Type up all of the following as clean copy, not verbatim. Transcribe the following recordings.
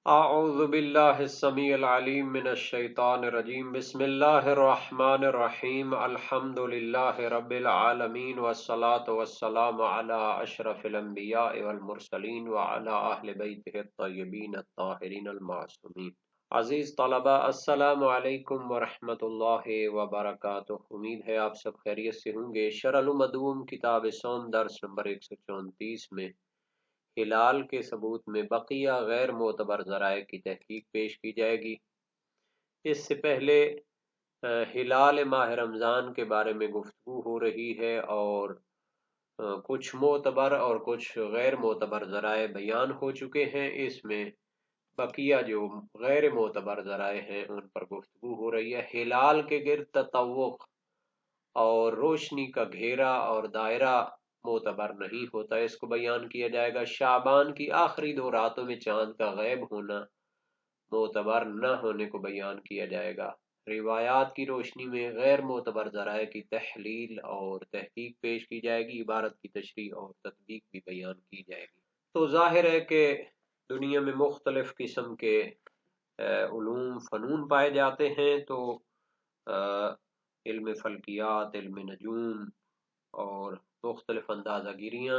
اعوذ باللہ السمیع العلیم من الشیطان الرجیم بسم اللہ الرحمن الرحیم الحمد للہ رب العالمین والصلاة والسلام علی اشرف الانبیاء والمرسلین وعلی اہل بیتہ الطیبین الطاہرین المعصومین۔ عزیز طلبہ، السلام علیکم ورحمۃ اللہ وبرکاتہ۔ امید ہے آپ سب خیریت سے ہوں گے۔ شرح المدوم کتاب صوم درس نمبر 134 میں ہلال کے ثبوت میں بقیہ غیر معتبر ذرائع کی تحقیق پیش کی جائے گی۔ اس سے پہلے ہلال ماہ رمضان کے بارے میں گفتگو ہو رہی ہے اور کچھ معتبر اور کچھ غیر معتبر ذرائع بیان ہو چکے ہیں۔ اس میں بقیہ جو غیر معتبر ذرائع ہیں ان پر گفتگو ہو رہی ہے۔ ہلال کے گرد تطوق اور روشنی کا گھیرا اور دائرہ معتبر نہیں ہوتا، اس کو بیان کیا جائے گا۔ شعبان کی آخری 2 راتوں میں چاند کا غائب ہونا معتبر نہ ہونے کو بیان کیا جائے گا۔ روایات کی روشنی میں غیر معتبر ذرائع کی تحلیل اور تحقیق پیش کی جائے گی۔ عبارت کی تشریح اور تطبیق بھی بیان کی جائے گی۔ تو ظاہر ہے کہ دنیا میں مختلف قسم کے علوم فنون پائے جاتے ہیں، تو علم فلکیات، علم نجوم اور مختلف اندازہ گیریاں،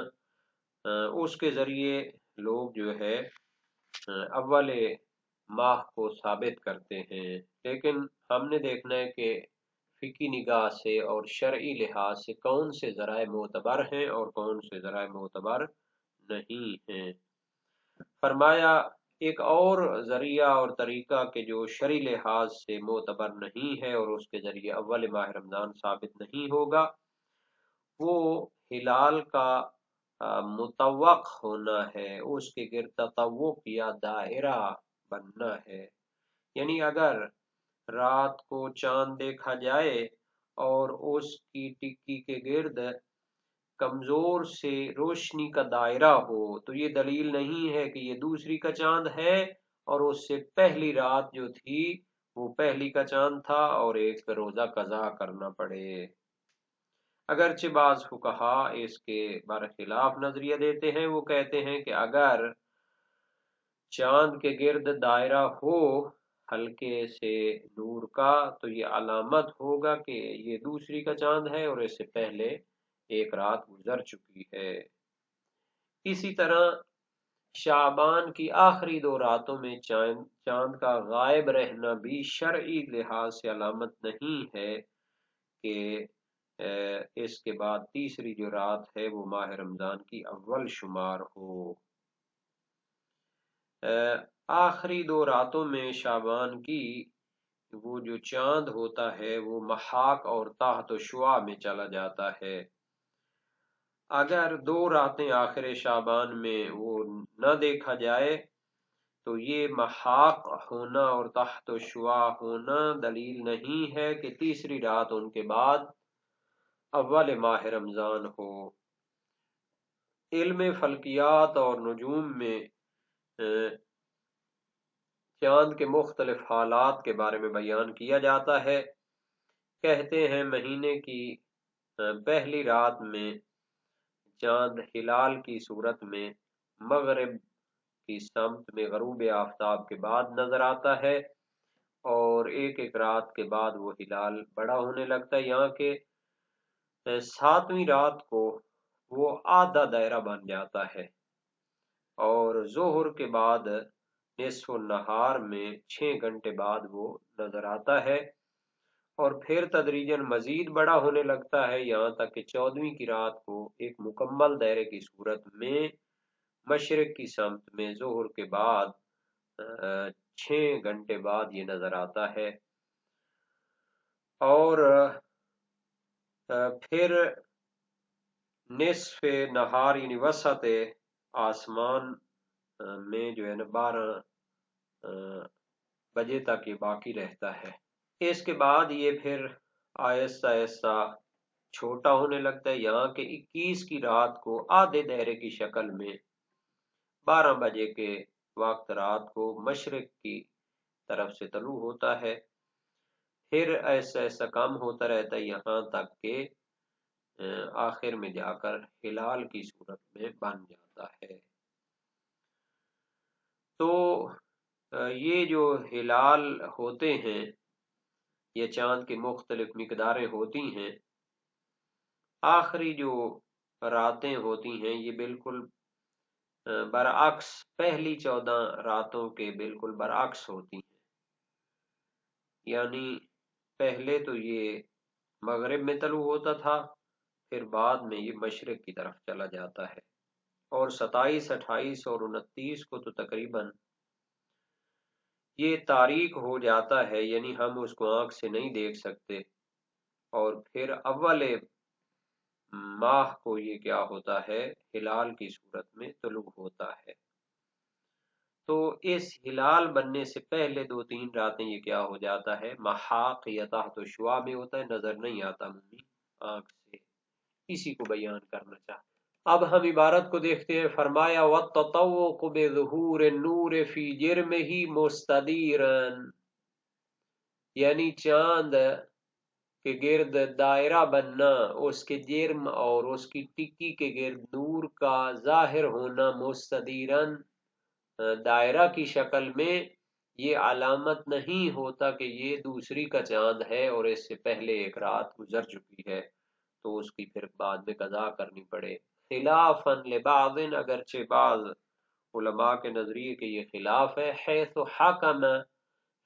اس کے ذریعے لوگ جو ہے اول ماہ کو ثابت کرتے ہیں، لیکن ہم نے دیکھنا ہے کہ فقہی نگاہ سے اور شرعی لحاظ سے کون سے ذرائع معتبر ہیں اور کون سے ذرائع معتبر نہیں ہیں۔ فرمایا ایک اور ذریعہ اور طریقہ کہ جو شرعی لحاظ سے معتبر نہیں ہے اور اس کے ذریعے اول ماہ رمضان ثابت نہیں ہوگا، وہ ہلال کا متوق ہونا ہے، اس کے گرد تطوق یا دائرہ بننا ہے۔ یعنی اگر رات کو چاند دیکھا جائے اور اس کی ٹکی کے گرد کمزور سے روشنی کا دائرہ ہو تو یہ دلیل نہیں ہے کہ یہ دوسری کا چاند ہے اور اس سے پہلی رات جو تھی وہ پہلی کا چاند تھا اور ایک روزہ قضا کرنا پڑے۔ اگرچہ بعض فقہا اس کے برخلاف نظریہ دیتے ہیں، وہ کہتے ہیں کہ اگر چاند کے گرد دائرہ ہو ہلکے سے نور کا تو یہ علامت ہوگا کہ یہ دوسری کا چاند ہے اور اس سے پہلے ایک رات گزر چکی ہے۔ اسی طرح شعبان کی آخری 2 راتوں میں چاند کا غائب رہنا بھی شرعی لحاظ سے علامت نہیں ہے کہ اس کے بعد تیسری جو رات ہے وہ ماہ رمضان کی اول شمار ہو۔ آخری 2 راتوں میں شعبان کی وہ جو چاند ہوتا ہے وہ محاق اور تحت و شعاع میں چلا جاتا ہے۔ اگر 2 راتیں آخر شعبان میں وہ نہ دیکھا جائے تو یہ محاق ہونا اور تحت و شعاع ہونا دلیل نہیں ہے کہ تیسری رات ان کے بعد اول ماہ رمضان ہو۔ علم فلکیات اور نجوم میں چاند کے مختلف حالات کے بارے میں بیان کیا جاتا ہے۔ کہتے ہیں مہینے کی پہلی رات میں چاند ہلال کی صورت میں مغرب کی سمت میں غروب آفتاب کے بعد نظر آتا ہے اور ایک رات کے بعد وہ ہلال بڑا ہونے لگتا ہے، یہاں کے 7ویں رات کو وہ آدھا دائرہ بن جاتا ہے اور ظہر کے بعد نصف النہار میں 6 گھنٹے بعد وہ نظر آتا ہے اور پھر تدریجاً مزید بڑا ہونے لگتا ہے، یہاں تک کہ 14ویں کی رات کو ایک مکمل دائرے کی صورت میں مشرق کی سمت میں ظہر کے بعد 6 گھنٹے بعد یہ نظر آتا ہے اور پھر نصف نہار یعنی وسط آسمان میں جو ہے نا 12 بجے تک یہ باقی رہتا ہے۔ اس کے بعد یہ پھر آہستہ آہستہ چھوٹا ہونے لگتا ہے، یہاں کے 21 کی رات کو آدھے دائرے کی شکل میں 12 بجے کے وقت رات کو مشرق کی طرف سے طلوع ہوتا ہے، پھر ایسا ایسا کم ہوتا رہتا ہے یہاں تک کہ آخر میں جا کر ہلال کی صورت میں بن جاتا ہے۔ تو یہ جو ہلال ہوتے ہیں یا چاند کی مختلف مقداریں ہوتی ہیں، آخری جو راتیں ہوتی ہیں یہ بالکل برعکس پہلی 14 راتوں کے بالکل برعکس ہوتی ہیں. یعنی پہلے تو یہ مغرب میں طلوع ہوتا تھا، پھر بعد میں یہ مشرق کی طرف چلا جاتا ہے، اور 27، 28 اور 29 کو تو تقریباً یہ تاریک ہو جاتا ہے، یعنی ہم اس کو آنکھ سے نہیں دیکھ سکتے، اور پھر اول ماہ کو یہ کیا ہوتا ہے، ہلال کی صورت میں طلوع ہوتا ہے. تو اس ہلال بننے سے پہلے 2-3 راتیں یہ کیا ہو جاتا ہے، محاق یا تحت شعاع میں ہوتا ہے، نظر نہیں آتا منی آنکھ سے. اسی کو بیان کرنا چاہتا. اب ہم عبارت کو دیکھتے ہیں. فرمایا وَالتَّطَوُّقُ بِظُهُورِ النُّورِ فِي جِرْمِهِ مُسْتَدِيرًا، یعنی چاند کے گرد دائرہ بننا، اس کے جرم اور اس کی ٹکی کے گرد نور کا ظاہر ہونا، مستدیرن دائرہ کی شکل میں، یہ علامت نہیں ہوتا کہ یہ دوسری کا چاند ہے اور اس سے پہلے ایک رات گزر چکی ہے تو اس کی پھر بعد میں قضا کرنی پڑے. خلافا لبعض، اگرچہ بعض علماء کے نظریے کے یہ خلاف ہے. حیث حکم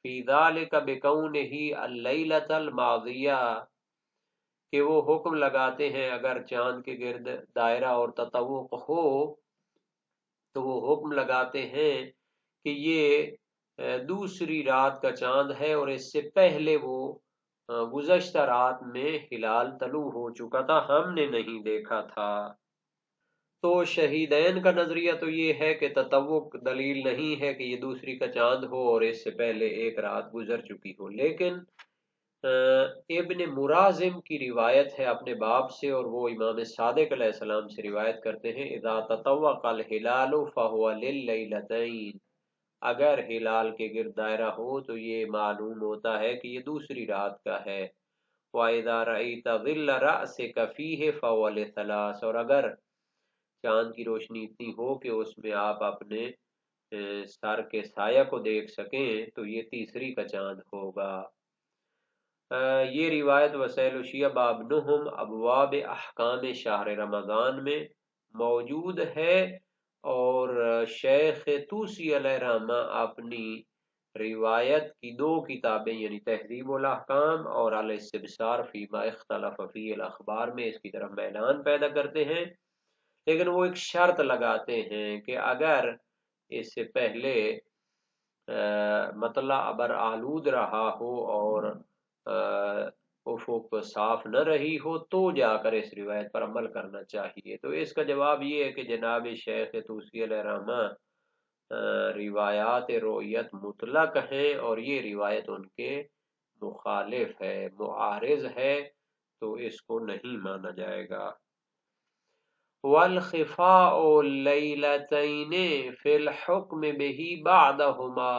فی ذالک بکونہ اللیلۃ الماضیہ، کہ وہ حکم لگاتے ہیں اگر چاند کے گرد دائرہ اور تطوق ہو تو وہ حکم لگاتے ہیں کہ یہ دوسری رات کا چاند ہے اور اس سے پہلے وہ گزشتہ رات میں ہلال طلوع ہو چکا تھا، ہم نے نہیں دیکھا تھا. تو شہیدین کا نظریہ تو یہ ہے کہ تطوق دلیل نہیں ہے کہ یہ دوسری کا چاند ہو اور اس سے پہلے ایک رات گزر چکی ہو. لیکن ابن مرازم کی روایت ہے اپنے باپ سے، اور وہ امام صادق علیہ السلام سے روایت کرتے ہیں، اذا تطوق الہلال فہو لللیلتین، اگر ہلال کے گرد دائرہ ہو تو یہ معلوم ہوتا ہے کہ یہ دوسری رات کا ہے. وَإِذَا رَأَيْتَ ظِلَّ رَأْسِكَ فِيهِ فَهُوَ لِثَلَاث، اور اگر چاند کی روشنی اتنی ہو کہ اس میں آپ اپنے سر کے سایہ کو دیکھ سکیں تو یہ تیسری کا چاند ہوگا. یہ روایت وسائل الشیعہ باب نہم ابواب احکام شہر رمضان میں موجود ہے، اور شیخ طوسی علیہ رحمہ اپنی روایت کی 2 کتابیں یعنی تہذیب الاحکام اور الاستبصار فیما اختلف فی الاخبار میں اس کی طرف میلان پیدا کرتے ہیں. لیکن وہ ایک شرط لگاتے ہیں کہ اگر اس سے پہلے مطلع ابر آلود رہا ہو اور افق صاف نہ رہی ہو تو جا کر اس روایت پر عمل کرنا چاہیے. تو اس کا جواب یہ ہے کہ جناب شیخ طوسی علیہ رحمہ روایات رؤیت مطلق ہیں، اور یہ روایت ان کے مخالف ہے، معارض ہے، تو اس کو نہیں مانا جائے گا. والخفاء لیلتین فی الحکم بہی بعدہما،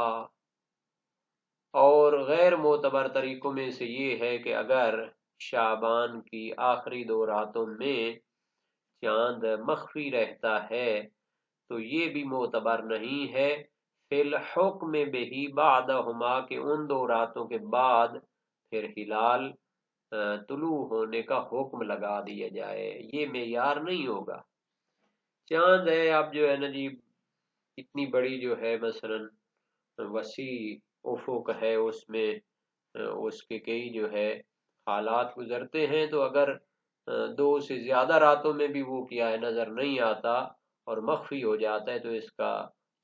اور غیر معتبر طریقوں میں سے یہ ہے کہ اگر شعبان کی آخری 2 راتوں میں چاند مخفی رہتا ہے تو یہ بھی معتبر نہیں ہے. فی الحکم بہی بعدہما، کہ ان 2 راتوں کے بعد پھر ہلال طلوع ہونے کا حکم لگا دیا جائے، یہ معیار نہیں ہوگا. چاند ہے اب جو ہے نا جی اتنی بڑی جو ہے مثلا وسیع افق ہے، اس میں اس کے کئی جو ہے حالات گزرتے ہیں، تو اگر 2 سے زیادہ راتوں میں بھی وہ کیا ہے نظر نہیں آتا اور مخفی ہو جاتا ہے تو اس کا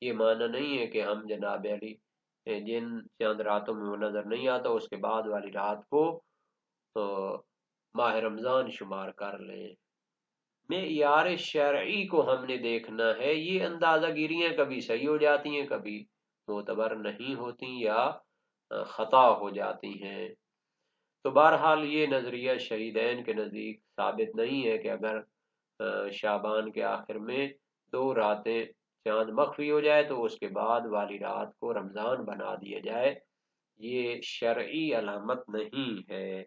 یہ معنی نہیں ہے کہ ہم جناب علی جن چند راتوں میں وہ نظر نہیں آتا اس کے بعد والی رات کو ماہ رمضان شمار کر لیں. معیار شرعی کو ہم نے دیکھنا ہے. یہ اندازہ گیریاں کبھی صحیح ہو جاتی ہیں، کبھی معتبر نہیں ہوتی یا خطا ہو جاتی ہیں. تو بہرحال یہ نظریہ شہیدین کے نزدیک ثابت نہیں ہے کہ اگر شعبان کے آخر میں 2 راتیں چاند مخفی ہو جائے تو اس کے بعد والی رات کو رمضان بنا دیا جائے، یہ شرعی علامت نہیں ہے.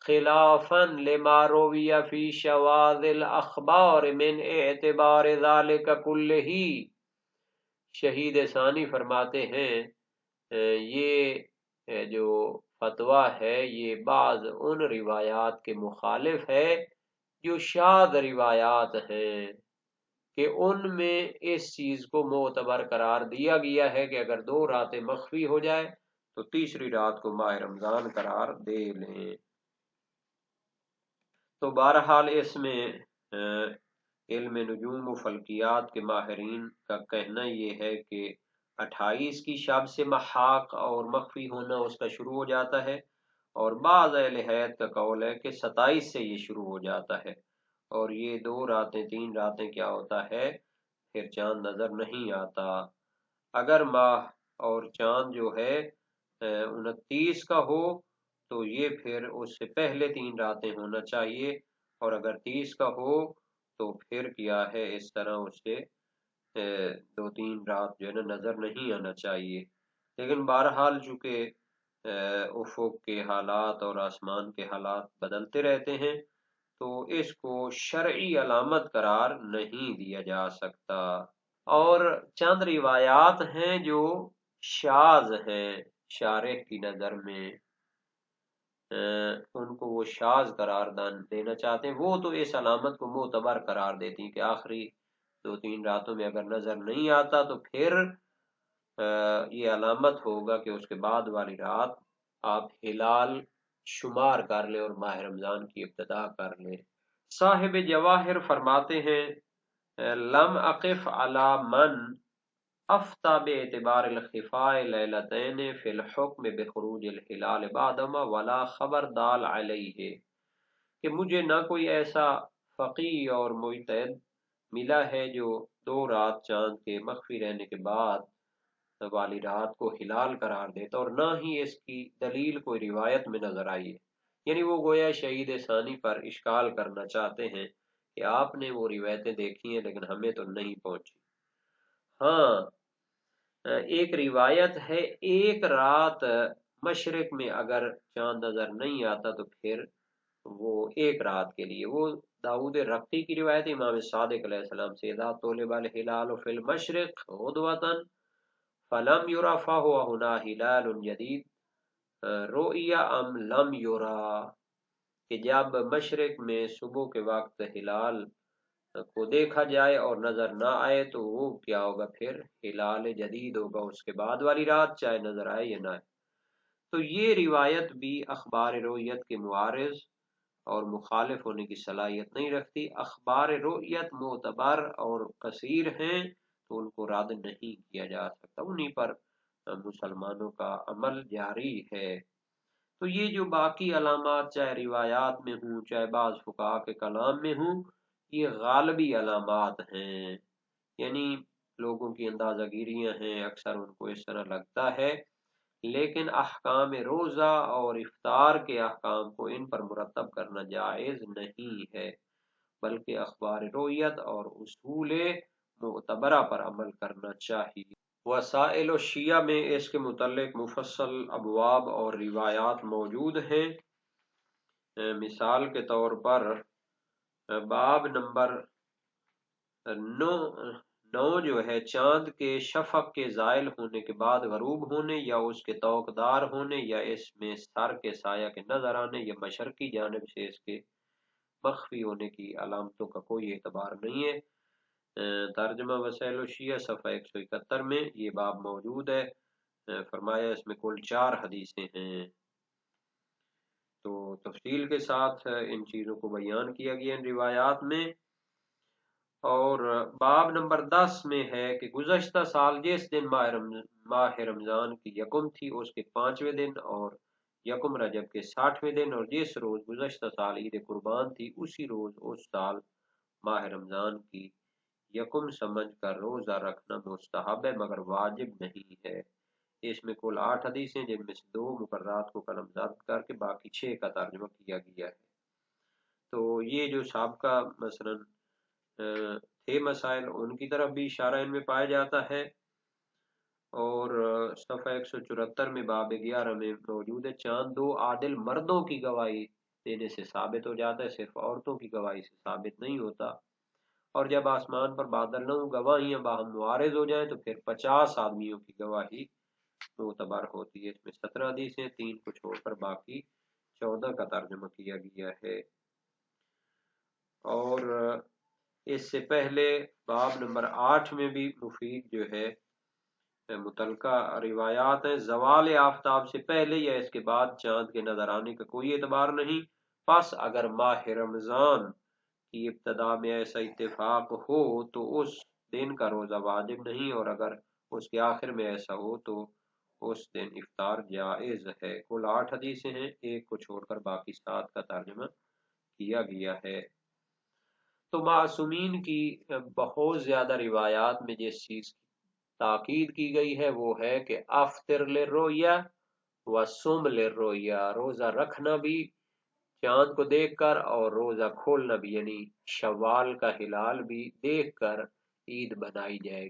خلافا لما روی فی شواذ الاخبار من اعتبار ذلك کلہ، شہید ثانی فرماتے ہیں یہ جو فتویٰ ہے یہ بعض ان روایات کے مخالف ہے جو شاذ روایات ہیں، کہ ان میں اس چیز کو معتبر قرار دیا گیا ہے کہ اگر 2 راتیں مخفی ہو جائے تو تیسری رات کو ماہ رمضان قرار دے لیں۔ تو بہرحال اس میں علم نجوم و فلکیات کے ماہرین کا کہنا یہ ہے کہ 28 کی شب سے محاق اور مخفی ہونا اس کا شروع ہو جاتا ہے، اور بعض اہل حیات کا قول ہے کہ 27 سے یہ شروع ہو جاتا ہے، اور یہ 2 راتیں 3 راتیں کیا ہوتا ہے پھر چاند نظر نہیں آتا۔ اگر ماہ اور چاند جو ہے 29 کا ہو تو یہ پھر اس سے پہلے 3 راتیں ہونا چاہیے، اور اگر 30 کا ہو تو پھر کیا ہے اس طرح اس سے 2-3 رات جو ہے نا نظر نہیں آنا چاہیے۔ لیکن بہرحال چونکہ افق کے حالات اور آسمان کے حالات بدلتے رہتے ہیں تو اس کو شرعی علامت قرار نہیں دیا جا سکتا، اور چند روایات ہیں جو شاذ ہیں شارح کی نظر میں، ان کو وہ شاذ قرار دینا چاہتے ہیں، وہ تو اس علامت کو معتبر قرار دیتی ہیں کہ آخری 2-3 راتوں میں اگر نظر نہیں آتا تو پھر یہ علامت ہوگا کہ اس کے بعد والی رات آپ ہلال شمار کر لیں اور ماہ رمضان کی ابتدا کر لیں۔ صاحب جواہر فرماتے ہیں لم اقف علی من افتا باعتبار الخفاء لیلتین فی الحکم بخروج الہلال بعدما ولا خبر دال علیہ، کہ مجھے نہ کوئی ایسا فقیہ اور مجتہد ملا ہے جو 2 رات چاند کے مخفی رہنے کے بعد والی رات کو ہلال قرار دیتا، اور نہ ہی اس کی دلیل کوئی روایت میں نظر آئی ہے۔ یعنی وہ گویا شہید ثانی پر اشکال کرنا چاہتے ہیں کہ آپ نے وہ روایتیں دیکھی ہیں لیکن ہمیں تو نہیں پہنچی۔ ہاں ایک روایت ہے 1 رات مشرق میں اگر چاند نظر نہیں آتا تو پھر وہ 1 رات کے لیے، وہ داؤد رقی کی روایت امام صادق علیہ السلام سے اذا طلب الہلال فی المشرق غدوۃ فلم یرا فہو ہنا ہلال جدید رؤیا ام لم یرا، کہ جب مشرق میں صبح کے وقت ہلال کو دیکھا جائے اور نظر نہ آئے تو وہ کیا ہوگا پھر ہلال جدید ہوگا اس کے بعد والی رات، چاہے نظر آئے یا نہ آئے۔ تو یہ روایت بھی اخبار رؤیت کے معارض اور مخالف ہونے کی صلاحیت نہیں رکھتی۔ اخبار رؤیت معتبر اور کثیر ہیں تو ان کو رد نہیں کیا جا سکتا، انہی پر مسلمانوں کا عمل جاری ہے۔ تو یہ جو باقی علامات چاہے روایات میں ہوں چاہے بعض فقہا کے کلام میں ہوں، یہ غالبی علامات ہیں، یعنی لوگوں کی اندازہ گیریاں ہیں، اکثر ان کو اس طرح لگتا ہے، لیکن احکام روزہ اور افطار کے احکام کو ان پر مرتب کرنا جائز نہیں ہے، بلکہ اخبار رویت اور اصول معتبرہ پر عمل کرنا چاہیے۔ وسائل الشیعہ میں اس کے متعلق مفصل ابواب اور روایات موجود ہیں۔ مثال کے طور پر باب نمبر 9 جو ہے چاند کے شفق کے زائل ہونے کے بعد غروب ہونے یا اس کے توقدار ہونے یا اس میں سر کے سایہ کے نظر آنے یا مشرقی جانب سے اس کے مخفی ہونے کی علامتوں کا کوئی اعتبار نہیں ہے۔ ترجمہ وسائل الشیعہ صفحہ 171 میں یہ باب موجود ہے۔ فرمایا اس میں کل 4 حدیثیں ہیں، تو تفصیل کے ساتھ ان چیزوں کو بیان کیا گیا ان روایات میں۔ اور باب نمبر 10 میں ہے کہ گزشتہ سال جس دن ماہ رمضان کی یکم تھی اس کے 5ویں دن، اور یکم رجب کے 60ویں دن، اور جس روز گزشتہ سال عید قربان تھی اسی روز اس سال ماہ رمضان کی یکم سمجھ کر روزہ رکھنا مستحب ہے مگر واجب نہیں ہے۔ اس میں کل 8 حدیثیں جن میں سے 2 مقررات کو قلم زد کر کے باقی 6 کا ترجمہ کیا گیا ہے۔ تو یہ جو سابقہ مثلا تھے مسائل ان کی طرف بھی اشارہ ان میں پایا جاتا ہے، اور صفحہ 174 میں باب 11 میں موجود ہے چاند 2 عادل مردوں کی گواہی دینے سے ثابت ہو جاتا ہے، صرف عورتوں کی گواہی سے ثابت نہیں ہوتا۔ اور جب آسمان پر بادل نہ ہوں، گواہیاں باہم معارض ہو جائیں، تو پھر 50 آدمیوں کی گواہی معتبر ہوتی ہے۔ اس میں 17 حدیثیں، 3 کو چھوڑ کر باقی 14 کا ترجمہ کیا گیا ہے۔ اور اس سے پہلے باب نمبر 8 میں بھی مفید جو ہے متعلقہ روایات ہیں۔ زوال آفتاب سے پہلے یا اس کے بعد چاند کے نظر آنے کا کوئی اعتبار نہیں، پس اگر ماہ رمضان کی ابتدا میں ایسا اتفاق ہو تو اس دن کا روزہ واجب نہیں، اور اگر اس کے آخر میں ایسا ہو تو اس دن افطار جائز ہے۔ کل 8 حدیثیں ہیں، 1 کو چھوڑ کر باقی 7 کا ترجمہ کیا گیا ہے۔ تو معصومین کی بہت زیادہ روایات میں جس چیز کی تاکید کی گئی ہے وہ ہے کہ افطر للرؤیا وصم للرؤیا، روزہ رکھنا بھی چاند کو دیکھ کر اور روزہ کھولنا بھی، یعنی شوال کا ہلال بھی دیکھ کر عید بنائی جائے گی۔